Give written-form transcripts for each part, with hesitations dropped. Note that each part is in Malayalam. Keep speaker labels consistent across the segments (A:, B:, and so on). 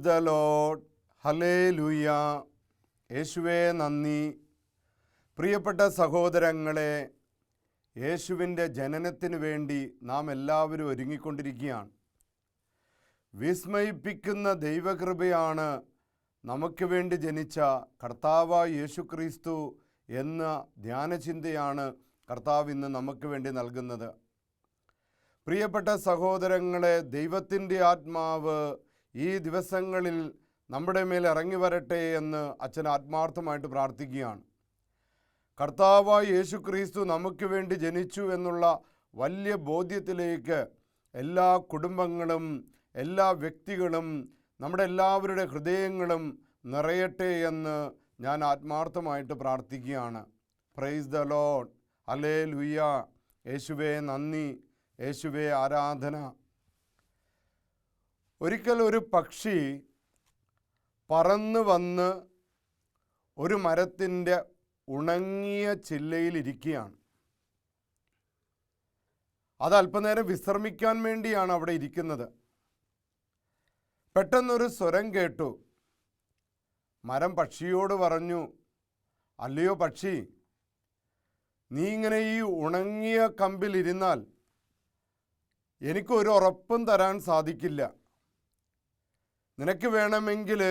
A: The Lord. ഹല്ലേലൂയ. യേശുവേ നന്ദി. പ്രിയപ്പെട്ട സഹോദരങ്ങളെ, യേശുവിൻ്റെ ജനനത്തിന് വേണ്ടി നാം എല്ലാവരും ഒരുങ്ങിക്കൊണ്ടിരിക്കുകയാണ്. വിസ്മയിപ്പിക്കുന്ന ദൈവകൃപയാണ് നമുക്ക് വേണ്ടി ജനിച്ച കർത്താവായ യേശുക്രിസ്തു എന്ന ധ്യാനചിന്തയാണ് കർത്താവ് ഇന്ന് നമുക്ക് വേണ്ടി നൽകുന്നത്. പ്രിയപ്പെട്ട സഹോദരങ്ങളെ, ദൈവത്തിൻ്റെ ആത്മാവ് ഈ ദിവസങ്ങളിൽ നമ്മുടെ മേൽ ഇറങ്ങി വരട്ടെ എന്ന് അച്ഛൻ ആത്മാർത്ഥമായിട്ട് പ്രാർത്ഥിക്കുകയാണ്. കർത്താവായ യേശുക്രിസ്തു നമുക്ക് വേണ്ടി ജനിച്ചു എന്നുള്ള വലിയ ബോധ്യത്തിലേക്ക് എല്ലാ കുടുംബങ്ങളും എല്ലാ വ്യക്തികളും നമ്മുടെ എല്ലാവരുടെ ഹൃദയങ്ങളും നിറയട്ടെ എന്ന് ഞാൻ ആത്മാർത്ഥമായിട്ട് പ്രാർത്ഥിക്കുകയാണ്. Price the Lord. ഹല്ലേലൂയ. യേശുവേ നന്ദി, യേശുവേ ആരാധന. ഒരിക്കൽ ഒരു പക്ഷി പറന്ന് വന്ന് ഒരു മരത്തിൻ്റെ ഉണങ്ങിയ ചില്ലയിലിരിക്കുകയാണ്. അത് അല്പനേരം വിശ്രമിക്കാൻ വേണ്ടിയാണ് അവിടെ ഇരിക്കുന്നത്. പെട്ടെന്നൊരു സ്വരം കേട്ടു. മരം പക്ഷിയോട് പറഞ്ഞു, അല്ലയോ പക്ഷി, നീ ഇങ്ങനെ ഈ ഉണങ്ങിയ കമ്പിലിരുന്നാൽ എനിക്കൊരു ഉറപ്പും തരാൻ സാധിക്കില്ല. നിനക്ക് വേണമെങ്കിൽ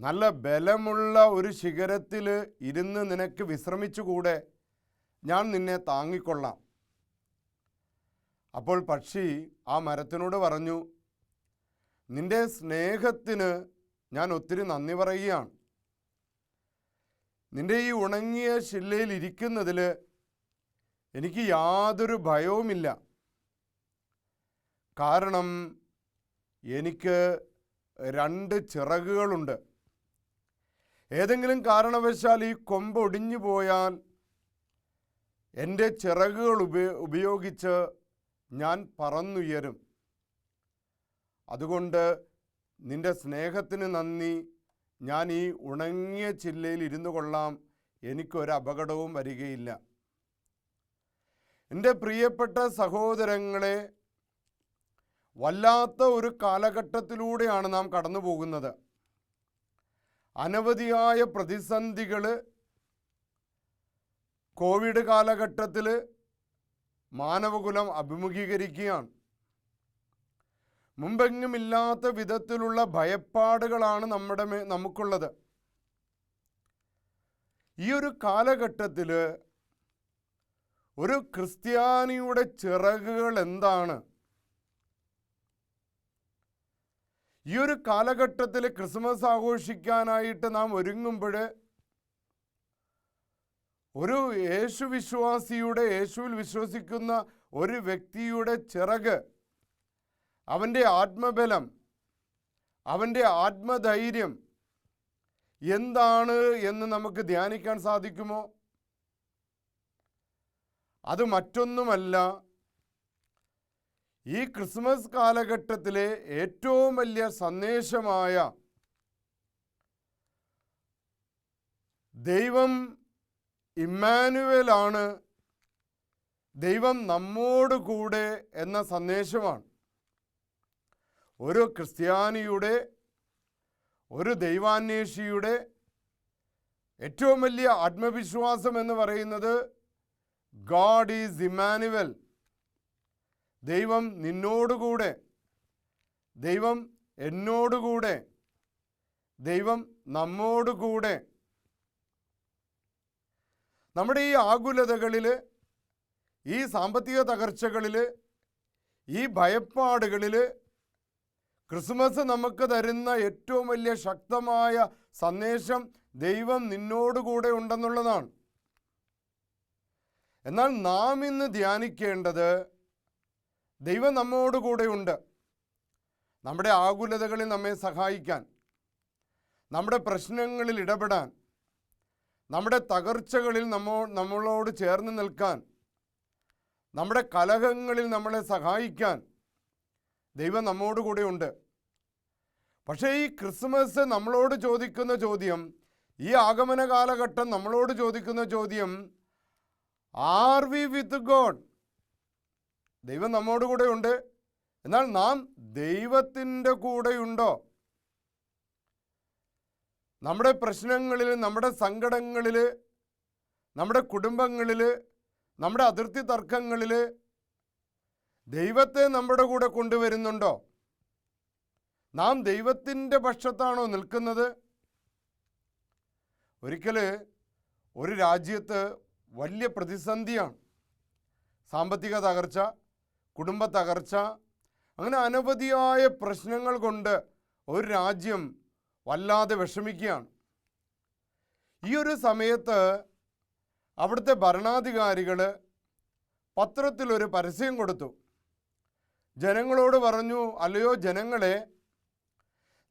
A: നല്ല ബലമുള്ള ഒരു ശിഖരത്തിൽ ഇരുന്ന് നിനക്ക് വിശ്രമിച്ചുകൂടെ? ഞാൻ നിന്നെ താങ്ങിക്കൊള്ളാം. അപ്പോൾ പക്ഷി ആ മരത്തിനോട് പറഞ്ഞു, നിന്റെ സ്നേഹത്തിന് ഞാൻ ഒത്തിരി നന്ദി പറയുകയാണ്. നിന്റെ ഈ ഉണങ്ങിയ ശിലയിൽ ഇരിക്കുന്നതിൽ എനിക്ക് യാതൊരു ഭയവുമില്ല. കാരണം എനിക്ക് 2 ചിറകുകളുണ്ട്. ഏതെങ്കിലും കാരണവശാൽ ഈ കൊമ്പ് ഒടിഞ്ഞു പോയാൽ എൻ്റെ ചിറകുകൾ ഉപയോഗിച്ച് ഞാൻ പറന്നുയരും. അതുകൊണ്ട് നിൻ്റെ സ്നേഹത്തിന് നന്ദി. ഞാൻ ഈ ഉണങ്ങിയ ചില്ലയിൽ ഇരുന്നു കൊള്ളാം. എനിക്കൊരു അപകടവും വരികയില്ല. എൻ്റെ പ്രിയപ്പെട്ട സഹോദരങ്ങളെ, വല്ലാത്ത ഒരു കാലഘട്ടത്തിലൂടെയാണ് നാം കടന്നു പോകുന്നത്. അനവധിയായ പ്രതിസന്ധികൾ കോവിഡ് കാലഘട്ടത്തിൽ മാനവകുലം അഭിമുഖീകരിക്കുകയാണ്. മുമ്പെങ്ങുമില്ലാത്ത വിധത്തിലുള്ള ഭയപ്പാടുകളാണ് നമുക്കുള്ളത്. ഈ ഒരു കാലഘട്ടത്തിൽ ഒരു ക്രിസ്ത്യാനിയുടെ ചിറകുകൾ എന്താണ്? ഈ ഒരു കാലഘട്ടത്തിൽ ക്രിസ്മസ് ആഘോഷിക്കാനായിട്ട് നാം ഒരുങ്ങുമ്പോൾ ഒരു യേശുവിൽ വിശ്വസിക്കുന്ന ഒരു വ്യക്തിയുടെ ചിറക്, അവൻ്റെ ആത്മബലം, അവൻ്റെ ആത്മധൈര്യം എന്താണ് എന്ന് നമുക്ക് ധ്യാനിക്കാൻ സാധിക്കുമോ? അത് മറ്റൊന്നുമല്ല, ഈ ക്രിസ്മസ് കാലഘട്ടത്തിലെ ഏറ്റവും വലിയ സന്ദേശമായ ദൈവം ഇമ്മാനുവേലാണ്, ദൈവം നമ്മോട് കൂടെ എന്ന സന്ദേശമാണ്. ഒരു ക്രിസ്ത്യാനിയുടെ, ഒരു ദൈവാന്വേഷിയുടെ ഏറ്റവും വലിയ ആത്മവിശ്വാസം എന്ന് പറയുന്നത് ഗോഡ് ഈസ് ഇമ്മാനുവൽ. ദൈവം നിന്നോടുകൂടെ, ദൈവം എന്നോടുകൂടെ, ദൈവം നമ്മോടുകൂടെ. നമ്മുടെ ഈ ആകുലതകളിൽ, ഈ സാമ്പത്തിക തകർച്ചകളിൽ, ഈ ഭയപ്പാടുകളിൽ ക്രിസ്മസ് നമുക്ക് തരുന്ന ഏറ്റവും വലിയ ശക്തമായ സന്ദേശം ദൈവം നിന്നോടുകൂടെ ഉണ്ടെന്നുള്ളതാണ്. എന്നാൽ നാം ഇന്ന് ധ്യാനിക്കേണ്ടത് ദൈവം നമ്മോടുകൂടെ ഉണ്ട്. നമ്മുടെ ആകുലതകളിൽ നമ്മെ സഹായിക്കാൻ, നമ്മുടെ പ്രശ്നങ്ങളിൽ ഇടപെടാൻ, നമ്മുടെ തകർച്ചകളിൽ നമ്മളോട് ചേർന്ന് നിൽക്കാൻ, നമ്മുടെ കലഹങ്ങളിൽ നമ്മളെ സഹായിക്കാൻ ദൈവം നമ്മോടുകൂടെ ഉണ്ട്. പക്ഷേ ഈ ക്രിസ്മസ് നമ്മളോട് ചോദിക്കുന്ന ചോദ്യം, ഈ ആഗമന കാലഘട്ടം നമ്മളോട് ചോദിക്കുന്ന ചോദ്യം, ആർ വി വിത്ത് ഗോഡ്? ദൈവം നമ്മോടുകൂടെ ഉണ്ട്, എന്നാൽ നാം ദൈവത്തിൻ്റെ കൂടെയുണ്ടോ? നമ്മുടെ പ്രശ്നങ്ങളിൽ, നമ്മുടെ സങ്കടങ്ങളിൽ, നമ്മുടെ കുടുംബങ്ങളിൽ, നമ്മുടെ അതിർത്തി തർക്കങ്ങളിൽ ദൈവത്തെ നമ്മുടെ കൂടെ കൊണ്ടുവരുന്നുണ്ടോ? നാം ദൈവത്തിൻ്റെ പക്ഷത്താണോ നിൽക്കുന്നത്? ഒരിക്കൽ ഒരു രാജ്യത്ത് വലിയ പ്രതിസന്ധിയാണ്. സാമ്പത്തിക തകർച്ച, കുടുംബ തകർച്ച, അങ്ങനെ അനവധിയായ പ്രശ്നങ്ങൾ കൊണ്ട് ഒരു രാജ്യം വല്ലാതെ വിഷമിക്കുകയാണ്. ഈ ഒരു സമയത്ത് അവിടുത്തെ ഭരണാധികാരികൾ പത്രത്തിലൊരു പരസ്യം കൊടുത്തു. ജനങ്ങളോട് പറഞ്ഞു, അല്ലയോ ജനങ്ങളെ,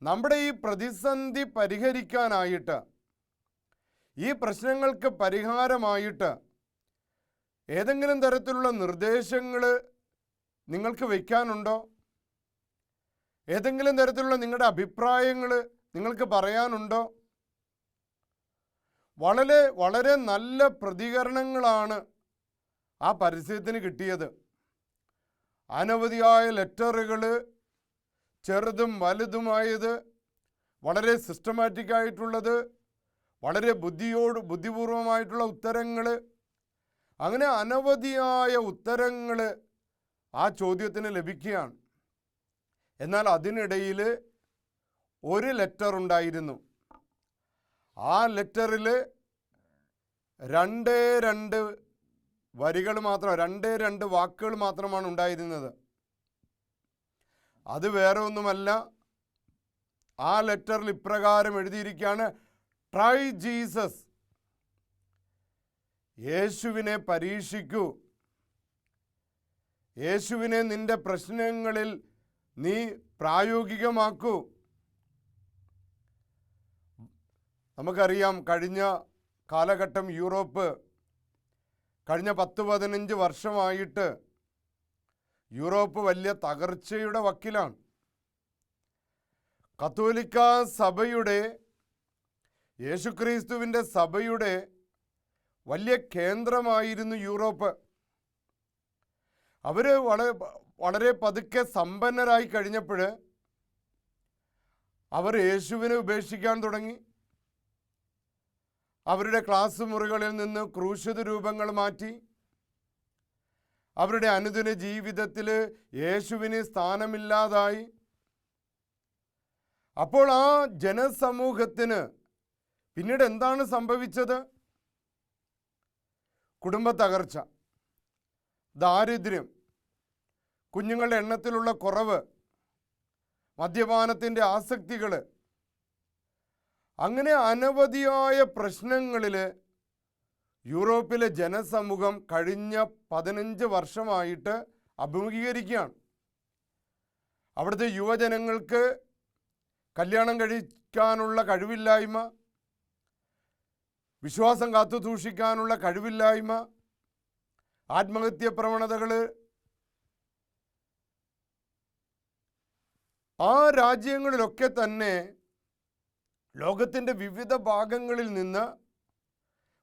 A: നമ്മുടെ ഈ പ്രതിസന്ധി പരിഹരിക്കാനായിട്ട്, ഈ പ്രശ്നങ്ങൾക്ക് പരിഹാരമായിട്ട് ഏതെങ്കിലും തരത്തിലുള്ള നിർദ്ദേശങ്ങൾ നിങ്ങൾക്ക് വയ്ക്കാനുണ്ടോ? ഏതെങ്കിലും തരത്തിലുള്ള നിങ്ങളുടെ അഭിപ്രായങ്ങൾ നിങ്ങൾക്ക് പറയാനുണ്ടോ? വളരെ വളരെ നല്ല പ്രതികരണങ്ങളാണ് ആ പരസ്യത്തിന് കിട്ടിയത്. അനവധിയായ ലെറ്ററുകൾ, ചെറുതും വലുതുമായത്, വളരെ സിസ്റ്റമാറ്റിക്കായിട്ടുള്ളത്, വളരെ ബുദ്ധിപൂർവമായിട്ടുള്ള ഉത്തരങ്ങൾ, അങ്ങനെ അനവധിയായ ഉത്തരങ്ങൾ ആ ചോദ്യത്തിന് ലഭിക്കുകയാണ്. എന്നാൽ അതിനിടയിൽ ഒരു ലെറ്റർ ഉണ്ടായിരുന്നു. ആ ലെറ്ററിൽ 2 വരികൾ മാത്രം, 2 വാക്കുകൾ മാത്രമാണ് ഉണ്ടായിരുന്നത്. അത് വേറെ ഒന്നുമല്ല. ആ ലെറ്ററിൽ ഇപ്രകാരം എഴുതിയിരിക്കുകയാണ്: ട്രൈ ജീസസ്. യേശുവിനെ പരീക്ഷിക്കൂ. യേശുവിനെ നിന്റെ പ്രശ്നങ്ങളിൽ നീ പ്രായോഗികമാക്കൂ. നമുക്കറിയാം, കഴിഞ്ഞ കാലഘട്ടം യൂറോപ്പ് കഴിഞ്ഞ 10-15 വർഷമായിട്ട് യൂറോപ്പ് വലിയ തകർച്ചയുടെ വക്കിലാണ്. കത്തോലിക്ക സഭയുടെ, യേശുക്രിസ്തുവിൻ്റെ സഭയുടെ വലിയ കേന്ദ്രമായിരുന്നു യൂറോപ്പ്. അവർ വളരെ പതുക്കെ സമ്പന്നരായി കഴിഞ്ഞപ്പോൾ അവർ യേശുവിനെ ഉപേക്ഷിക്കാൻ തുടങ്ങി. അവരുടെ ക്ലാസ് മുറികളിൽ നിന്ന് ക്രൂശിത രൂപങ്ങൾ മാറ്റി. അവരുടെ അനുദിന ജീവിതത്തിൽ യേശുവിന് സ്ഥാനമില്ലാതായി. അപ്പോൾ ആ ജനസമൂഹത്തിന് പിന്നീട് എന്താണ് സംഭവിച്ചത്? കുടുംബ തകർച്ച, ദാരിദ്ര്യം, കുഞ്ഞുങ്ങളുടെ എണ്ണത്തിലുള്ള കുറവ്, മദ്യപാനത്തിൻ്റെ ആസക്തികൾ, അങ്ങനെ അനവധിയായ പ്രശ്നങ്ങളിൽ യൂറോപ്പിലെ ജനസമൂഹം കഴിഞ്ഞ 15 വർഷമായിട്ട് അഭിമുഖീകരിക്കുകയാണ്. അവിടുത്തെ യുവജനങ്ങൾക്ക് കല്യാണം കഴിക്കാനുള്ള കഴിവില്ലായ്മ, വിശ്വാസം കാത്തു സൂക്ഷിക്കാനുള്ള കഴിവില്ലായ്മ, ആത്മഹത്യ പ്രവണതകൾ, ആ രാജ്യങ്ങളിലൊക്കെ തന്നെ ലോകത്തിൻ്റെ വിവിധ ഭാഗങ്ങളിൽ നിന്ന്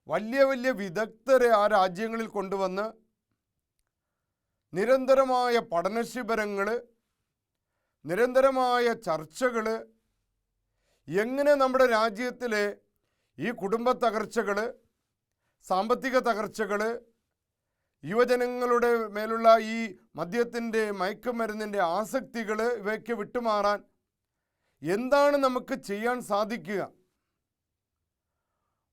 A: വലിയ വലിയ വിദഗ്ധരെ ആ രാജ്യങ്ങളിൽ കൊണ്ടുവന്ന് നിരന്തരമായ പഠനശിബിരങ്ങൾ, നിരന്തരമായ ചർച്ചകൾ, എങ്ങനെ നമ്മുടെ രാജ്യത്തിലെ ഈ കുടുംബ തകർച്ചകൾ, സാമ്പത്തിക തകർച്ചകൾ, യുവജനങ്ങളുടെ മേലുള്ള ഈ മദ്യത്തിൻ്റെ, മയക്കുമരുന്നിൻ്റെ ആസക്തികൾ, ഇവയ്ക്ക് വിട്ടുമാറാൻ എന്താണ് നമുക്ക് ചെയ്യാൻ സാധിക്കുക?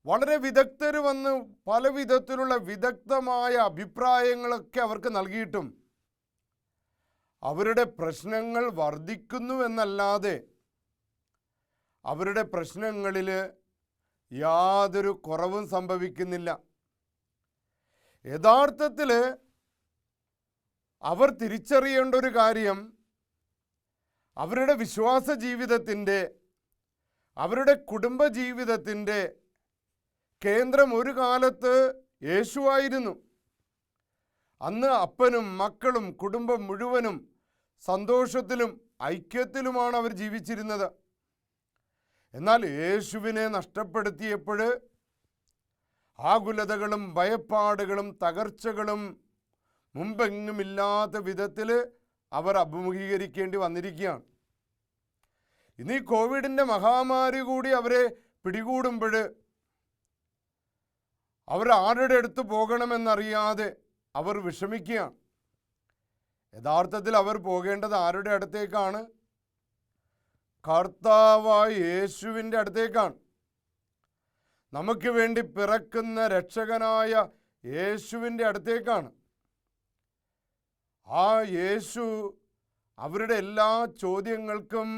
A: വളരെ വിദഗ്ധർ വന്ന് പല വിധത്തിലുള്ള വിദഗ്ധമായ അഭിപ്രായങ്ങളൊക്കെ അവർക്ക് നൽകിയിട്ടും അവരുടെ പ്രശ്നങ്ങൾ വർദ്ധിക്കുന്നു എന്നല്ലാതെ അവരുടെ പ്രശ്നങ്ങളിൽ യാതൊരു കുറവും സംഭവിക്കുന്നില്ല. യഥാർത്ഥത്തിൽ അവർ തിരിച്ചറിയേണ്ട ഒരു കാര്യം, അവരുടെ വിശ്വാസ ജീവിതത്തിൻ്റെ, അവരുടെ കുടുംബ ജീവിതത്തിൻ്റെ കേന്ദ്രം ഒരു കാലത്ത് യേശുവായിരുന്നു. അന്ന് അപ്പനും മക്കളും കുടുംബം മുഴുവനും സന്തോഷത്തിലും ഐക്യത്തിലുമാണ് അവർ ജീവിച്ചിരുന്നത്. എന്നാൽ യേശുവിനെ നഷ്ടപ്പെടുത്തിയപ്പോൾ ആകുലതകളും ഭയപ്പാടുകളും തകർച്ചകളും മുമ്പെങ്ങുമില്ലാത്ത വിധത്തിൽ അവർ അഭിമുഖീകരിക്കേണ്ടി വന്നിരിക്കുകയാണ്. ഇനി കോവിഡിൻ്റെ മഹാമാരി കൂടി അവരെ പിടികൂടുമ്പോൾ അവർ ആരുടെ അടുത്ത് പോകണമെന്നറിയാതെ അവർ വിഷമിക്കുകയാണ്. യഥാർത്ഥത്തിൽ അവർ പോകേണ്ടത് ആരുടെ അടുത്തേക്കാണ്? കർത്താവായ യേശുവിൻ്റെ അടുത്തേക്കാണ്. നമുക്ക് വേണ്ടി പിറക്കുന്ന രക്ഷകനായ യേശുവിൻ്റെ അടുത്തേക്കാണ്. ആ യേശു അവരുടെ എല്ലാ ചോദ്യങ്ങൾക്കും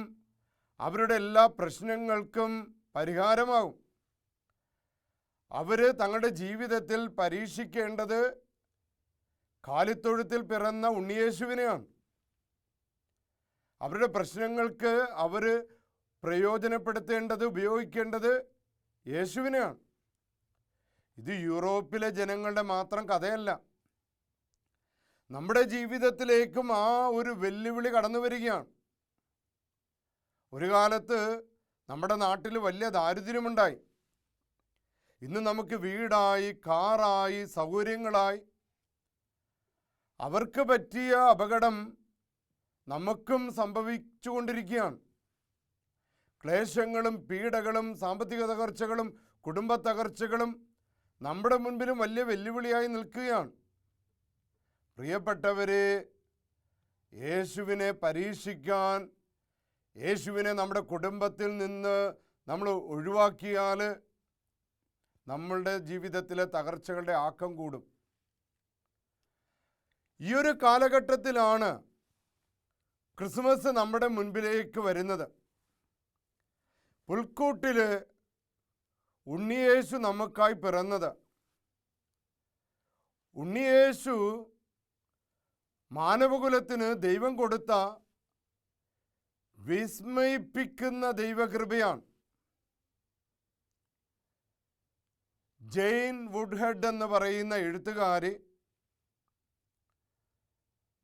A: അവരുടെ എല്ലാ പ്രശ്നങ്ങൾക്കും പരിഹാരമാകും. അവർ തങ്ങളുടെ ജീവിതത്തിൽ പരീക്ഷിക്കേണ്ടത് കാലിത്തൊഴുത്തിൽ പിറന്ന ഉണ്ണിയേശുവിനെയാണ്. അവരുടെ പ്രശ്നങ്ങൾക്ക് അവർ പ്രയോജനപ്പെടുത്തേണ്ടത്, ഉപയോഗിക്കേണ്ടത് യേശുവിനെയാണ്. ഇത് യൂറോപ്പിലെ ജനങ്ങളുടെ മാത്രം കഥയല്ല. നമ്മുടെ ജീവിതത്തിലേക്കും ആ ഒരു വെല്ലുവിളി കടന്നു വരികയാണ്. ഒരു കാലത്ത് നമ്മുടെ നാട്ടിൽ വലിയ ദാരിദ്ര്യമുണ്ടായി. ഇന്ന് നമുക്ക് വീടായി, കാറായി, സൗകര്യങ്ങളായി. അവർക്ക് പറ്റിയ അപകടം നമുക്കും സംഭവിച്ചുകൊണ്ടിരിക്കുകയാണ്. ക്ലേശങ്ങളും പീഡകളും സാമ്പത്തിക തകർച്ചകളും കുടുംബ തകർച്ചകളും നമ്മുടെ മുൻപിലും വലിയ വെല്ലുവിളിയായി നിൽക്കുകയാണ്. പ്രിയപ്പെട്ടവരെ, യേശുവിനെ പരീക്ഷിക്കാൻ, യേശുവിനെ നമ്മുടെ കുടുംബത്തിൽ നിന്ന് നമ്മൾ ഒഴിവാക്കിയാൽ നമ്മളുടെ ജീവിതത്തിലെ തകർച്ചകളുടെ ആക്കം കൂടും. ഈ ഒരു കാലഘട്ടത്തിലാണ് ക്രിസ്മസ് നമ്മുടെ മുൻപിലേക്ക് വരുന്നത്. പുൽക്കൂട്ടിൽ ഉണ്ണിയേശു നമുക്കായി പിറന്നത്. ഉണ്ണിയേശു മാനവകുലത്തിന് ദൈവം കൊടുത്ത വിസ്മയിപ്പിക്കുന്ന ദൈവകൃപയാണ്. ജെയിൻ വുഡ്ഹെഡ് എന്ന് പറയുന്ന എഴുത്തുകാരി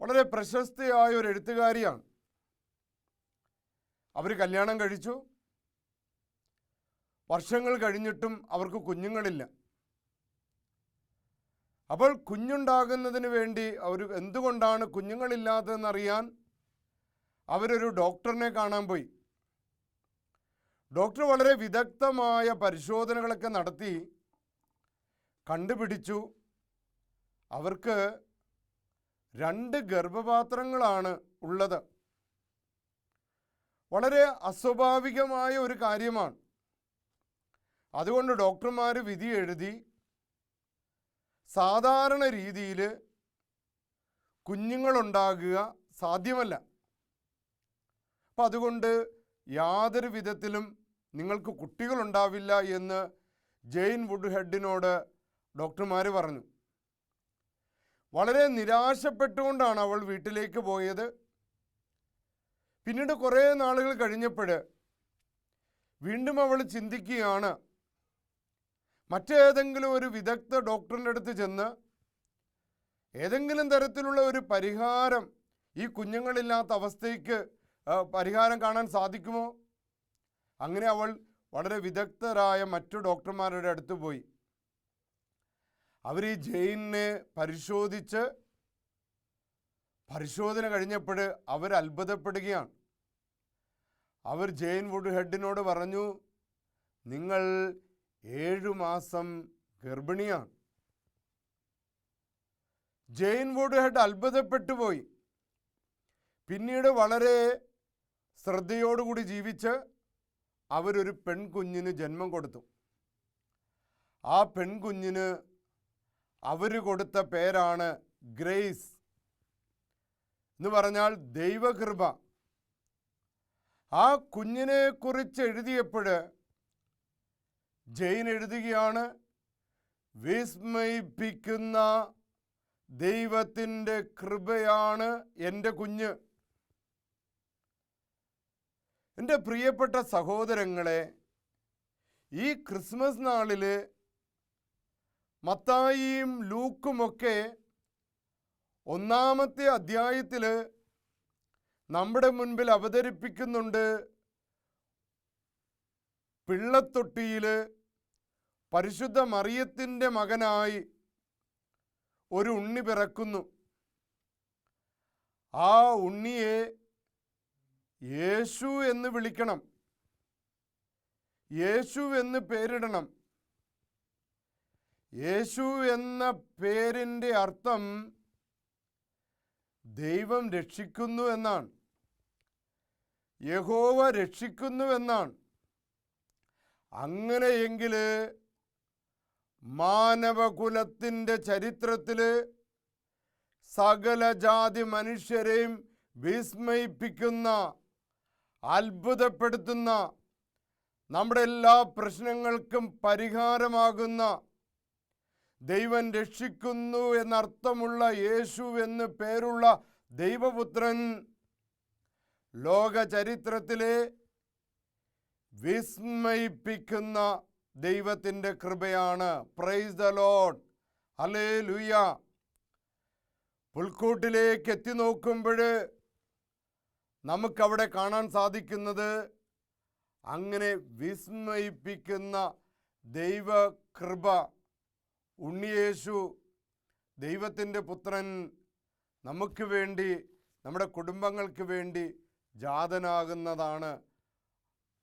A: വളരെ പ്രശസ്തയായ ഒരു എഴുത്തുകാരിയാണ്. അവർ കല്യാണം കഴിച്ചു. വർഷങ്ങൾ കഴിഞ്ഞിട്ടും അവർക്ക് കുഞ്ഞുങ്ങളില്ല. അപ്പോൾ കുഞ്ഞുണ്ടാകുന്നതിന് വേണ്ടി അവർ എന്തുകൊണ്ടാണ് കുഞ്ഞുങ്ങളില്ലാത്തതെന്നറിയാൻ അവരൊരു ഡോക്ടറിനെ കാണാൻ പോയി. ഡോക്ടർ വളരെ വിദഗ്ധമായ പരിശോധനകളൊക്കെ നടത്തി കണ്ടുപിടിച്ചു അവർക്ക് 2 ഗർഭപാത്രങ്ങളാണ് ഉള്ളത്. വളരെ അസ്വാഭാവികമായ ഒരു കാര്യമാണ്. അതുകൊണ്ട് ഡോക്ടർമാർ വിധി എഴുതി സാധാരണ രീതിയിൽ കുഞ്ഞുങ്ങളുണ്ടാകുക സാധ്യമല്ല. അപ്പം അതുകൊണ്ട് യാതൊരു വിധത്തിലും നിങ്ങൾക്ക് കുട്ടികളുണ്ടാവില്ല എന്ന് ജെയിൻ വുഡ്ഹെഡിനോട് ഡോക്ടർമാർ പറഞ്ഞു. വളരെ നിരാശപ്പെട്ടുകൊണ്ടാണ് അവൾ വീട്ടിലേക്ക് പോയത്. പിന്നീട് കുറേ നാളുകൾ കഴിഞ്ഞപ്പോൾ വീണ്ടും അവൾ ചിന്തിക്കുകയാണ്, മറ്റേതെങ്കിലും ഒരു വിദഗ്ധ ഡോക്ടറിൻ്റെ അടുത്ത് ചെന്ന് ഏതെങ്കിലും തരത്തിലുള്ള ഒരു പരിഹാരം ഈ കുഞ്ഞുങ്ങളില്ലാത്ത അവസ്ഥയ്ക്ക് പരിഹാരം കാണാൻ സാധിക്കുമോ? അങ്ങനെ അവൾ വളരെ വിദഗ്ധരായ മറ്റു ഡോക്ടർമാരുടെ അടുത്ത് പോയി. അവർ ഈ ജെയിനെ പരിശോധന കഴിഞ്ഞപ്പോൾ അവർ അത്ഭുതപ്പെടുകയാണ്. അവർ ജെയിൻ വുഡ്ഹെഡിനോട് പറഞ്ഞു, നിങ്ങൾ 7 മാസം ഗർഭിണിയാണ്. ജെയിൻ വുഡ്ഹെഡ് അത്ഭുതപ്പെട്ടു പോയി. പിന്നീട് വളരെ ശ്രദ്ധയോടുകൂടി ജീവിച്ച് അവരൊരു പെൺകുഞ്ഞിന് ജന്മം കൊടുത്തു. ആ പെൺകുഞ്ഞിന് അവർ കൊടുത്ത പേരാണ് ഗ്രേസ് എന്ന് പറഞ്ഞാൽ ദൈവകൃപ. ആ കുഞ്ഞിനെ കുറിച്ച് എഴുതിയപ്പോൾ ജെയിൻ എഴുതുകയാണ്, വിസ്മയിപ്പിക്കുന്ന ദൈവത്തിൻ്റെ കൃപയാണ് എൻ്റെ കുഞ്ഞ്. എൻ്റെ പ്രിയപ്പെട്ട സഹോദരങ്ങളെ, ഈ ക്രിസ്മസ് നാളിൽ മത്തായിയും ലൂക്കുമൊക്കെ 1-ാമത്തെ അധ്യായത്തിൽ നമ്മുടെ മുൻപിൽ അവതരിപ്പിക്കുന്നുണ്ട്. പിള്ളത്തൊട്ടിയിൽ പരിശുദ്ധ മറിയത്തിൻ്റെ മകനായി ഒരു ഉണ്ണി പിറക്കുന്നു. ആ ഉണ്ണിയെ യേശു എന്ന് വിളിക്കണം. യേശു എന്ന് പേരിടണം. യേശു എന്ന പേരിൻ്റെ അർത്ഥം ദൈവം രക്ഷിക്കുന്നു എന്നാണ്, യഹോവ രക്ഷിക്കുന്നു എന്നാണ്. അങ്ങനെയെങ്കിൽ മാനവകുലത്തിൻ്റെ ചരിത്രത്തിൽ സകല ജാതി മനുഷ്യരെയും വിസ്മയിപ്പിക്കുന്ന, അത്ഭുതപ്പെടുത്തുന്ന, നമ്മുടെ എല്ലാ പ്രശ്നങ്ങൾക്കും പരിഹാരമാകുന്ന, ദൈവം രക്ഷിക്കുന്നു എന്നർത്ഥമുള്ള യേശു എന്ന് പേരുള്ള ദൈവപുത്രൻ ലോക ചരിത്രത്തിലെ വിസ്മയിപ്പിക്കുന്ന ദൈവത്തിൻ്റെ കൃപയാണ്. Praise the Lord, hallelujah. പുൽക്കൂട്ടിലേക്ക് എത്തി നോക്കുമ്പോൾ നമുക്കവിടെ കാണാൻ സാധിക്കുന്നത് അങ്ങനെ വിസ്മയിപ്പിക്കുന്ന ദൈവകൃപ. ഉണ്ണിയേശു, ദൈവത്തിൻ്റെ പുത്രൻ, നമുക്ക് വേണ്ടി, നമ്മുടെ കുടുംബങ്ങൾക്ക് വേണ്ടി ജാതനാകുന്നതാണ്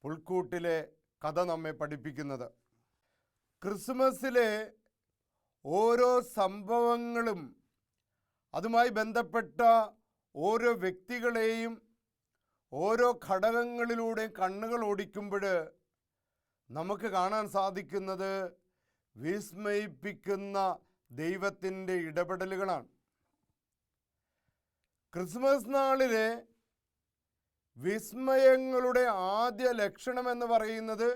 A: പുൽക്കൂട്ടിലെ കഥ നമ്മെ പഠിപ്പിക്കുന്നത്. ക്രിസ്മസിലെ ഓരോ സംഭവങ്ങളും അതുമായി ബന്ധപ്പെട്ട ഓരോ വ്യക്തികളെയും ഓരോ ഘടകങ്ങളിലൂടെ കണ്ണുകൾ ഓടിക്കുമ്പോൾ നമുക്ക് കാണാൻ സാധിക്കുന്നത് വിസ്മയിപ്പിക്കുന്ന ദൈവത്തിൻ്റെ ഇടപെടലുകളാണ്. ക്രിസ്മസ് നാളിലെ വിസ്മയങ്ങളുടെ ആദ്യ ലക്ഷണമെന്ന് പറയുന്നത്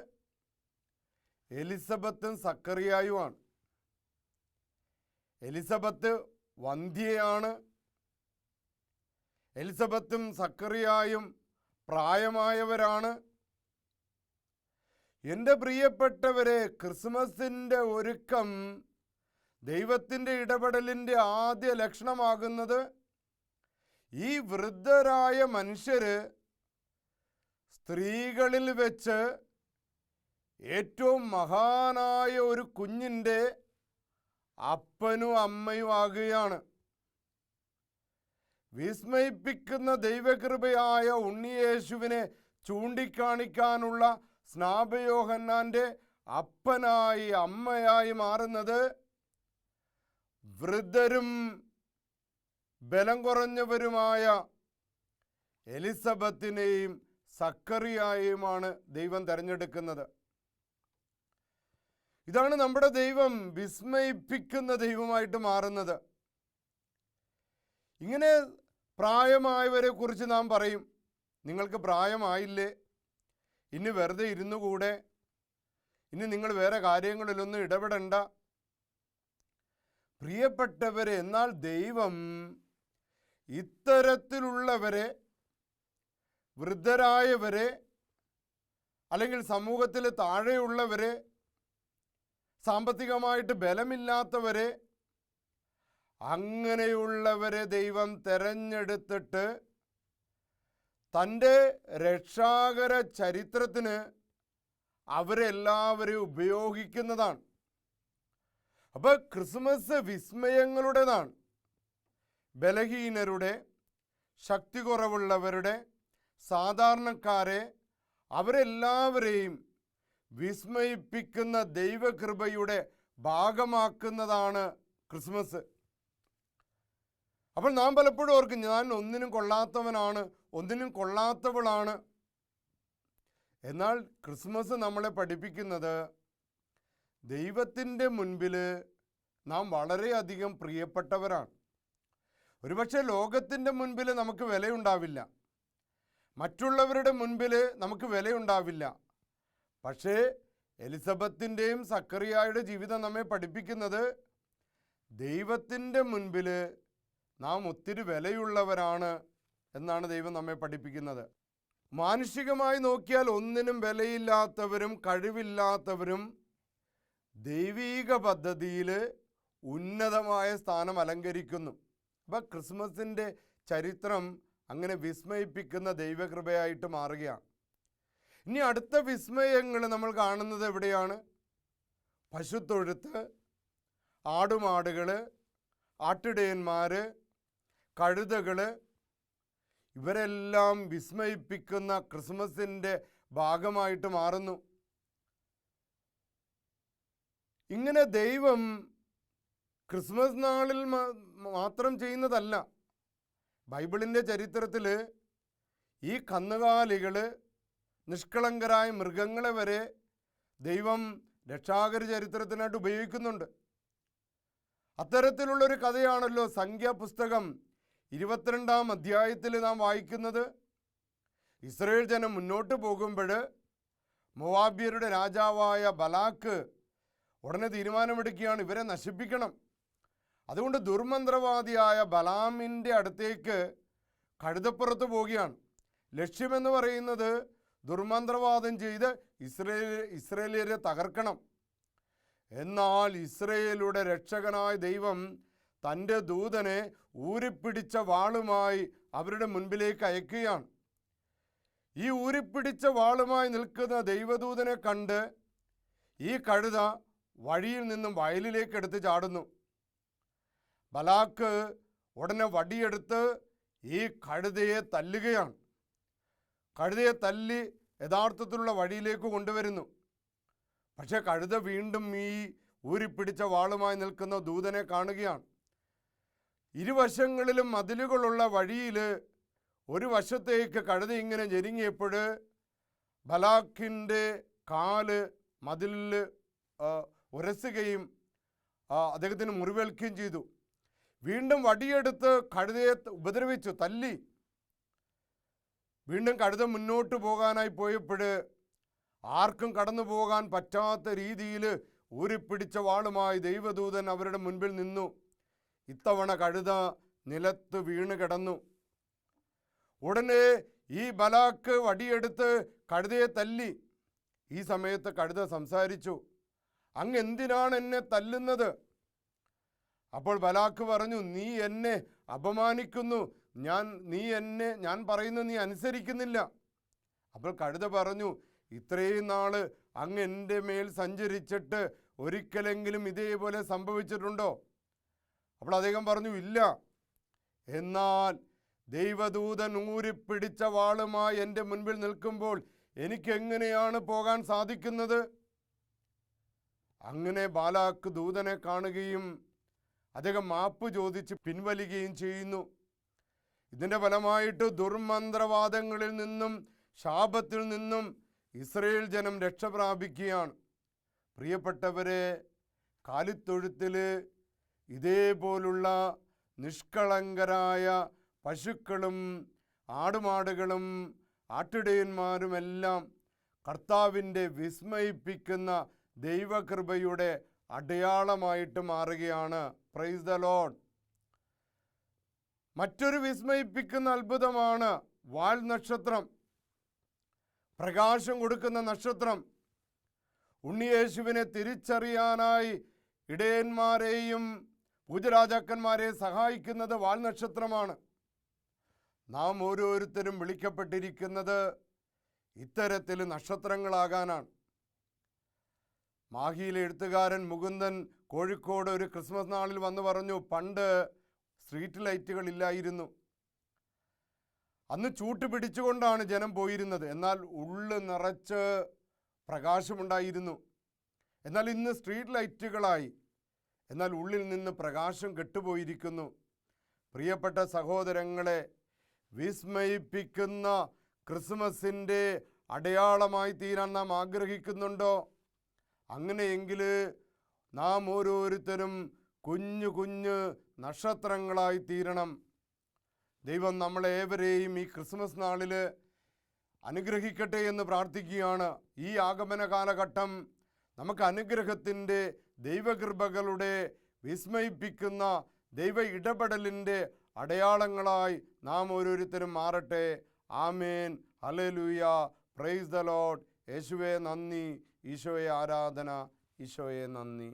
A: എലിസബത്തും സക്കറിയായുമാണ്. എലിസബത്ത് വന്ധ്യയാണ്. എലിസബത്തും സക്കറിയായും പ്രായമായവരാണ്. എൻ്റെ പ്രിയപ്പെട്ടവരെ, ക്രിസ്മസിൻ്റെ ഒരുക്കം, ദൈവത്തിൻ്റെ ഇടപെടലിൻ്റെ ആദ്യ ലക്ഷണമാകുന്നത് ഈ വൃദ്ധരായ മനുഷ്യർ സ്ത്രീകളിൽ വെച്ച് ഏറ്റവും മഹാനായ ഒരു കുഞ്ഞിൻ്റെ അപ്പനും അമ്മയും ആകുകയാണ്. വിസ്മയിപ്പിക്കുന്ന ദൈവകൃപയായ ഉണ്ണിയേശുവിനെ ചൂണ്ടിക്കാണിക്കാനുള്ള സ്നാപയോഹന്നാൻ്റെ അപ്പനായി അമ്മയായി മാറുന്നത് വൃദ്ധരും ബലം കുറഞ്ഞവരുമായ എലിസബത്തിനെയും സക്കറിയായെയുമാണ് ദൈവം തിരഞ്ഞെടുക്കുന്നത്. ഇതാണ് നമ്മുടെ ദൈവം വിസ്മയിപ്പിക്കുന്ന ദൈവമായിട്ട് മാറുന്നത്. ഇങ്ങനെ പ്രായമായവരെ കുറിച്ച് നാം പറയും, നിങ്ങൾക്ക് പ്രായമായില്ലേ, ഇനി വെറുതെ ഇരുന്നു കൂടെ, ഇനി നിങ്ങൾ വേറെ കാര്യങ്ങളിലൊന്നും ഇടപെടണ്ട. പ്രിയപ്പെട്ടവരെ, എന്നാൽ ദൈവം ഇത്തരത്തിലുള്ളവരെ, വൃദ്ധരായവരെ, അല്ലെങ്കിൽ സമൂഹത്തിൽ താഴെയുള്ളവരെ, സാമ്പത്തികമായിട്ട് ബലമില്ലാത്തവരെ, അങ്ങനെയുള്ളവരെ ദൈവം തെരഞ്ഞെടുത്തിട്ട് തൻ്റെ രക്ഷാകര ചരിത്രത്തിന് അവരെല്ലാവരെയും ഉപയോഗിക്കുന്നതാണ്. അപ്പോൾ ക്രിസ്മസ് വിസ്മയങ്ങളുടേതാണ്. ബലഹീനരുടെ, ശക്തി കുറവുള്ളവരുടെ, സാധാരണക്കാരെ, അവരെല്ലാവരെയും വിസ്മയിപ്പിക്കുന്ന ദൈവകൃപയുടെ ഭാഗമാക്കുന്നതാണ് ക്രിസ്മസ്. അപ്പോൾ നാം പലപ്പോഴും ഓർക്കും, ഞാൻ ഒന്നിനും കൊള്ളാത്തവനാണ്, ഒന്നിനും കൊള്ളാത്തവളാണ്. എന്നാൽ ക്രിസ്മസ് നമ്മളെ പഠിപ്പിക്കുന്നത് ദൈവത്തിൻ്റെ മുൻപിൽ നാം വളരെയധികം പ്രിയപ്പെട്ടവരാണ്. ഒരുപക്ഷെ ലോകത്തിൻ്റെ മുൻപിൽ നമുക്ക് വിലയുണ്ടാവില്ല, മറ്റുള്ളവരുടെ മുൻപിൽ നമുക്ക് വിലയുണ്ടാവില്ല. പക്ഷേ എലിസബത്തിൻ്റെയും സക്കറിയായുടെ ജീവിതം നമ്മെ പഠിപ്പിക്കുന്നത് ദൈവത്തിൻ്റെ മുൻപിൽ നാം ഒത്തിരി വിലയുള്ളവരാണ് എന്നാണ് ദൈവം നമ്മെ പഠിപ്പിക്കുന്നത്. മാനുഷികമായി നോക്കിയാൽ ഒന്നിനും വിലയില്ലാത്തവരും കഴിവില്ലാത്തവരും ദൈവീക പദ്ധതിയിൽ ഉന്നതമായ സ്ഥാനം അലങ്കരിക്കുന്നു. അപ്പോൾ ക്രിസ്മസിൻ്റെ ചരിത്രം അങ്ങനെ വിസ്മയിപ്പിക്കുന്ന ദൈവകൃപയായിട്ട് മാറുകയാണ്. ഇനി അടുത്ത വിസ്മയങ്ങൾ നമ്മൾ കാണുന്നത് എവിടെയാണ്? പശുത്തൊഴുത്ത്, ആടുമാടുകൾ, ആട്ടിടയന്മാർ, കഴുതകൾ, ഇവരെല്ലാം വിസ്മയിപ്പിക്കുന്ന ക്രിസ്മസിൻ്റെ ഭാഗമായിട്ട് മാറുന്നു. ഇങ്ങനെ ദൈവം ക്രിസ്മസ് നാളിൽ മാത്രം ചെയ്യുന്നതല്ല. ബൈബിളിൻ്റെ ചരിത്രത്തിൽ ഈ കന്നുകാലികൾ, നിഷ്കളങ്കരായ മൃഗങ്ങളെ വരെ ദൈവം രക്ഷാകര ചരിത്രത്തിനായിട്ട് ഉപയോഗിക്കുന്നുണ്ട്. അത്തരത്തിലുള്ളൊരു കഥയാണല്ലോ സംഖ്യാപുസ്തകം 22-ാം അധ്യായത്തിൽ നാം വായിക്കുന്നത്. ഇസ്രായേൽ ജനം മുന്നോട്ട് പോകുമ്പോൾ മോവാബ്യരുടെ രാജാവായ ബലാക്ക് ഉടനെ തീരുമാനമെടുക്കുകയാണ്, ഇവരെ നശിപ്പിക്കണം. അതുകൊണ്ട് ദുർമന്ത്രവാദിയായ ബലാമിൻ്റെ അടുത്തേക്ക് കഴുതപ്പുറത്ത് പോവുകയാണ്. ലക്ഷ്യമെന്ന് പറയുന്നത് ദുർമന്ത്രവാദം ചെയ്ത് ഇസ്രായേലിയരെ തകർക്കണം. എന്നാൽ ഇസ്രായേലുടെ രക്ഷകനായ ദൈവം തൻ്റെ ദൂതനെ ഊരിപ്പിടിച്ച വാളുമായി അവരുടെ മുൻപിലേക്ക് അയക്കുകയാണ്. ഈ ഊരിപ്പിടിച്ച വാളുമായി നിൽക്കുന്ന ദൈവദൂതനെ കണ്ട് ഈ കഴുത വഴിയിൽ നിന്നും വയലിലേക്ക് എടുത്ത് ചാടുന്നു. ബലാക്ക് ഉടനെ വടിയെടുത്ത് ഈ കഴുതയെ തല്ലുകയാണ്. കഴുതയെ തല്ലി യഥാർത്ഥത്തിലുള്ള വഴിയിലേക്ക് കൊണ്ടുവരുന്നു. പക്ഷേ കഴുത വീണ്ടും ഈ ഊരിപ്പിടിച്ച വാളുമായി നിൽക്കുന്ന ദൂതനെ കാണുകയാണ്. ഇരുവശങ്ങളിലും മതിലുകളുള്ള വഴിയിൽ ഒരു വശത്തേക്ക് കഴുത ഇങ്ങനെ ഞെരുങ്ങിയപ്പോൾ ബലാക്കിൻ്റെ കാല് മതിലിൽ ഉരസുകയും അദ്ദേഹത്തിന് മുറിവേൽക്കുകയും ചെയ്തു. വീണ്ടും വടിയെടുത്ത് കഴുതയെ ഉപദ്രവിച്ചു, തല്ലി. വീണ്ടും കഴുത മുന്നോട്ട് പോകാനായി പോയപ്പോൾ ആർക്കും കടന്നു പോകാൻ പറ്റാത്ത രീതിയിൽ ഊരിപ്പിടിച്ച വാളുമായി ദൈവദൂതൻ അവരുടെ മുൻപിൽ നിന്നു. ഇത്തവണ കഴുത നിലത്ത് വീണ് കിടന്നു. ഉടനെ ഈ ബലാക്ക് വടിയെടുത്ത് കഴുതയെ തല്ലി. ഈ സമയത്ത് കഴുത സംസാരിച്ചു, അങ്ങ് എന്തിനാണ് എന്നെ തല്ലുന്നത്? അപ്പോൾ ബലാക്ക് പറഞ്ഞു, നീ എന്നെ അപമാനിക്കുന്നു, ഞാൻ പറയുന്നു നീ അനുസരിക്കുന്നില്ല. അപ്പോൾ കഴുത പറഞ്ഞു, ഇത്രയും നാള് അങ്ങ് എൻ്റെ മേൽ സഞ്ചരിച്ചിട്ട് ഒരിക്കലെങ്കിലും ഇതേപോലെ സംഭവിച്ചിട്ടുണ്ടോ? അപ്പോൾ അദ്ദേഹം പറഞ്ഞു, ഇല്ല. എന്നാൽ ദൈവദൂതൻ ഊരിപ്പിടിച്ച വാളുമായി എൻ്റെ മുൻപിൽ നിൽക്കുമ്പോൾ എനിക്കെങ്ങനെയാണ് പോകാൻ സാധിക്കുന്നത്? അങ്ങനെ ബാലാക്ക് ദൂതനെ കാണുകയും അദ്ദേഹം മാപ്പ് ചോദിച്ച് പിൻവലിക്കുകയും ചെയ്യുന്നു. ഇതിൻ്റെ ഫലമായിട്ട് ദുർമന്ത്രവാദങ്ങളിൽ നിന്നും ശാപത്തിൽ നിന്നും ഇസ്രായേൽ ജനം രക്ഷ പ്രാപിക്കുകയാണ്. പ്രിയപ്പെട്ടവരെ, കാലിത്തൊഴുത്തിൽ ഇതേപോലുള്ള നിഷ്കളങ്കരായ പശുക്കളും ആടുമാടുകളും ആട്ടിടയന്മാരുമെല്ലാം കർത്താവിൻ്റെ വിസ്മയിപ്പിക്കുന്ന ദൈവകൃപയുടെ അടയാളമായിട്ട് മാറുകയാണ്. Price the Lord. മറ്റൊരു വിസ്മയിപ്പിക്കുന്ന അത്ഭുതമാണ് വാൽ നക്ഷത്രം, പ്രകാശം കൊടുക്കുന്ന നക്ഷത്രം. ഉണ്ണിയേശുവിനെ തിരിച്ചറിയാനായി ഇടയന്മാരെയും പൂജരാജാക്കന്മാരെയും സഹായിക്കുന്നത് വാൽ നക്ഷത്രമാണ്. നാം ഓരോരുത്തരും വിളിക്കപ്പെട്ടിരിക്കുന്നത് ഇത്തരത്തിൽ നക്ഷത്രങ്ങളാകാനാണ്. മാഹിയിലെ എഴുത്തുകാരൻ മുകുന്ദൻ കോഴിക്കോട് ഒരു ക്രിസ്മസ് നാളിൽ വന്ന് പറഞ്ഞു, പണ്ട് സ്ട്രീറ്റ് ലൈറ്റുകൾ ഇല്ലായിരുന്നു. അന്ന് ചൂട്ട് പിടിച്ചുകൊണ്ടാണ് ജനം പോയിരുന്നത്. എന്നാൽ ഉള്ളു നിറച്ച് പ്രകാശമുണ്ടായിരുന്നു. എന്നാൽ ഇന്ന് സ്ട്രീറ്റ് ലൈറ്റുകളായി. എന്നാൽ ഉള്ളിൽ നിന്ന് പ്രകാശം കെട്ടുപോയിരിക്കുന്നു. പ്രിയപ്പെട്ട സഹോദരങ്ങളെ, വിസ്മയിപ്പിക്കുന്ന ക്രിസ്മസിൻ്റെ അടയാളമായി തീരാൻ നാം ആഗ്രഹിക്കുന്നുണ്ടോ? അങ്ങനെയെങ്കിൽ നാം ഓരോരുത്തരും കുഞ്ഞു കുഞ്ഞു നക്ഷത്രങ്ങളായി തീരണം. ദൈവം നമ്മളേവരെയും ഈ ക്രിസ്മസ് നാളിൽ അനുഗ്രഹിക്കട്ടെ എന്ന് പ്രാർത്ഥിക്കുകയാണ്. ഈ ആഗമന കാലഘട്ടം നമുക്ക് അനുഗ്രഹത്തിൻ്റെ, ദൈവകൃപകളുടെ, വിസ്മയിപ്പിക്കുന്ന ദൈവ ഇടപെടലിൻ്റെ അടയാളങ്ങളായി നാം ഓരോരുത്തരും മാറട്ടെ. ആമേൻ. ഹല്ലേലൂയ. Price the Lord. യേശുവേ നന്ദി. ഈശോയെ ആരാധന. ഈശോയെ നന്ദി.